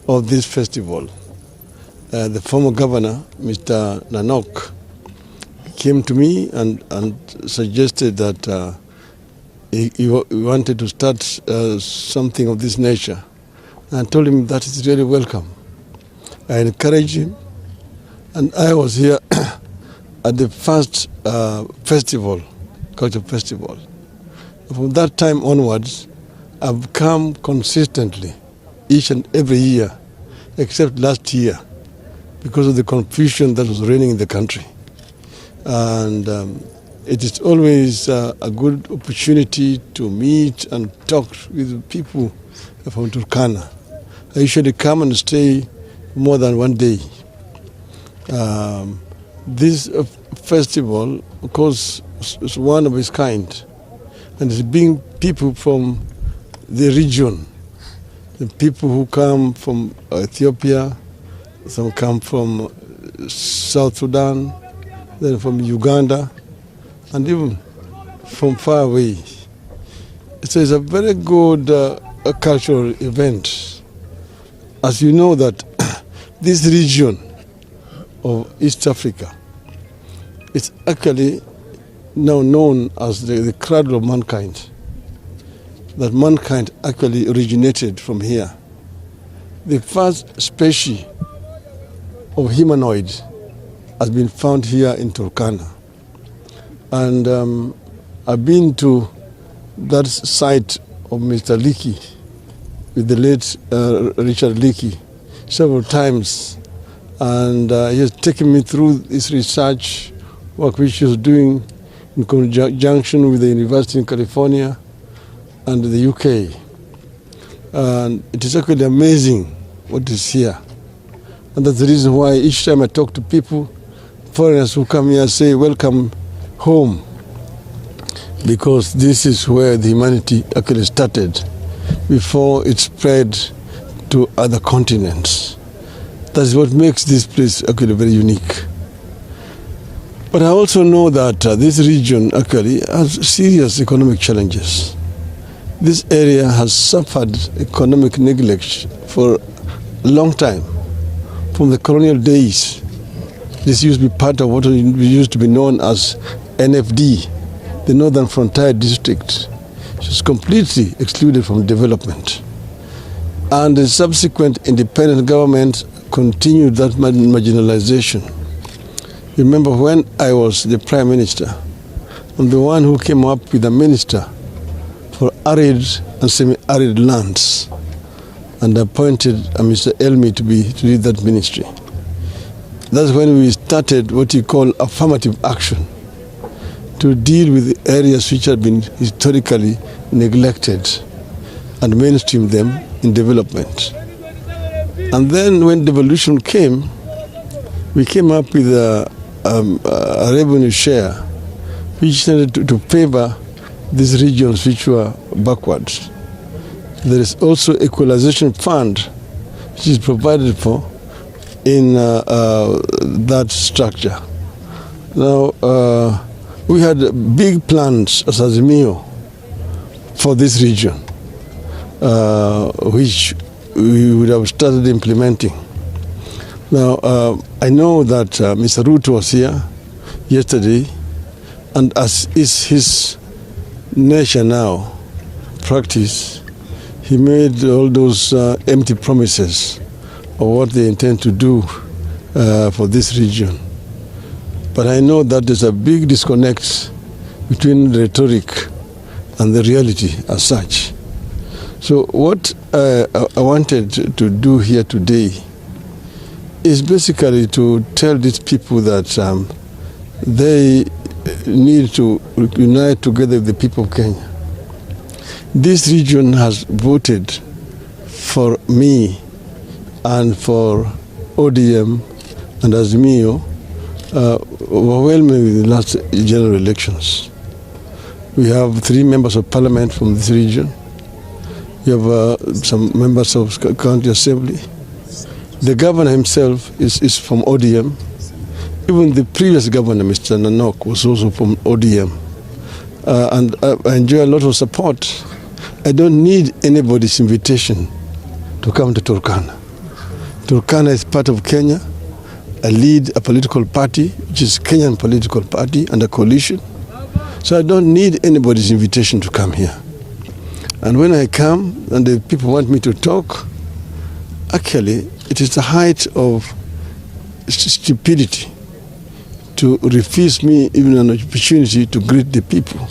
of this festival. The former governor, Mr. Nanok, came to me and suggested that he wanted to start something of this nature. And I told him that is really welcome. I encouraged him, and I was here at the first festival, cultural festival. From that time onwards, I've come consistently each and every year, except last year, because of the confusion that was reigning in the country. And it is always a good opportunity to meet and talk with people from Turkana. I usually come and stay more than one day. This festival, of course, is one of its kind, and it's being people from the region, the people who come from Ethiopia, some come from South Sudan, then from Uganda, and even from far away. So it's a very good cultural event. As you know that this region of East Africa is actually now known as the cradle of mankind, that mankind actually originated from here. The first species of humanoid has been found here in Turkana. And I've been to that site of Mr. Leakey, with the late Richard Leakey, several times. And he has taken me through this research work which he was doing in conjunction with the University in California and the UK. And it is actually amazing what is here. And that's the reason why each time I talk to people, foreigners who come here say, welcome home, because this is where the humanity actually started before it spread to other continents. That's what makes this place actually very unique. But I also know that this region actually has serious economic challenges. This area has suffered economic neglect for a long time, from the colonial days. This used to be part of what used to be known as NFD, the Northern Frontier District. It was completely excluded from development. And the subsequent independent government continued that marginalization. Remember when I was the Prime Minister, I'm the one who came up with a minister for arid and semi-arid lands, and appointed Mr. Elmi to lead that ministry. That's when we started what you call affirmative action, to deal with the areas which had been historically neglected and mainstream them in development. And then when devolution came, we came up with a revenue share which tended to favor these regions which were backwards. There is also equalization fund which is provided for in that structure. Now, we had big plans as Azimio for this region, which we would have started implementing. Now, I know that Mr. Ruto was here yesterday, and as is his nature now, practice, he made all those empty promises of what they intend to do for this region. But I know that there's a big disconnect between the rhetoric and the reality as such. So what I wanted to do here today is basically to tell these people that they need to unite together with the people of Kenya. This region has voted for me and for ODM and Azimio overwhelmingly in the last general elections. We have 3 members of parliament from this region. We have some members of county assembly. The governor himself is from ODM. Even the previous governor, Mr. Nanok, was also from ODM. And I enjoy a lot of support. I don't need anybody's invitation to come to Turkana. Turkana is part of Kenya. I lead a political party, which is Kenyan political party, and a coalition. So I don't need anybody's invitation to come here. And when I come and the people want me to talk, actually, it is the height of stupidity to refuse me even an opportunity to greet the people.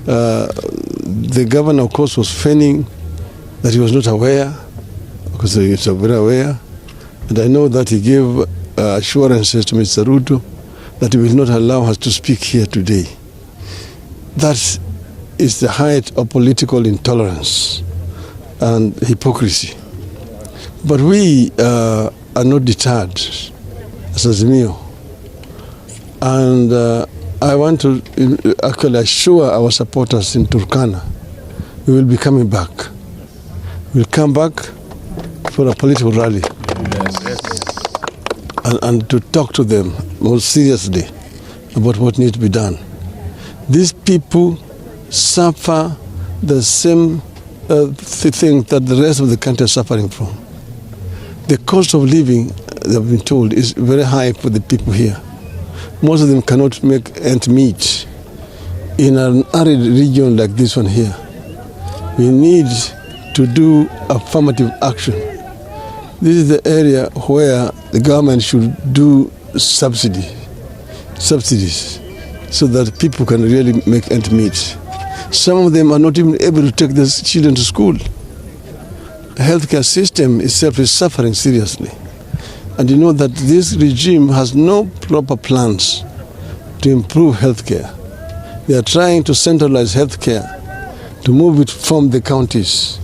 The governor, of course, was feigning that he was not aware, because he is very aware. And I know that he gave assurances to Mr. Ruto that he will not allow us to speak here today. That is the height of political intolerance and hypocrisy. But we are not deterred as Azimio. And I want to actually assure our supporters in Turkana, we will be coming back. We'll come back for a political rally. And to talk to them more seriously about what needs to be done. These people suffer the same thing that the rest of the country is suffering from. The cost of living, they've been told, is very high for the people here. Most of them cannot make ends meet in an arid region like this one here. We need to do affirmative action. This is the area where the government should do subsidies so that people can really make ends meet. Some of them are not even able to take their children to school. The healthcare system itself is suffering seriously. And you know that this regime has no proper plans to improve healthcare. They are trying to centralize healthcare, to move it from the counties.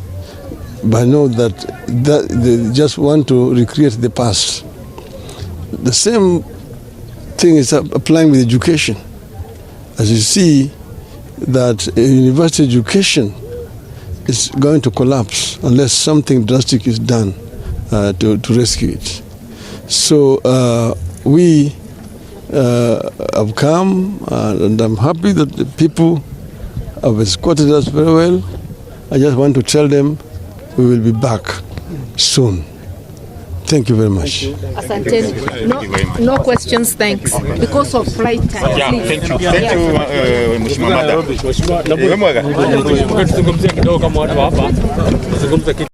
But I know that they just want to recreate the past. The same thing is applying with education. As you see, that university education is going to collapse unless something drastic is done to rescue it. So we have come, and I'm happy that the people have escorted us very well. I just want to tell them we will be back soon. Thank you very much. Asante. No questions, thanks. Because of flight time. Yeah, thank you. Thank you, Mheshimiwa Madam.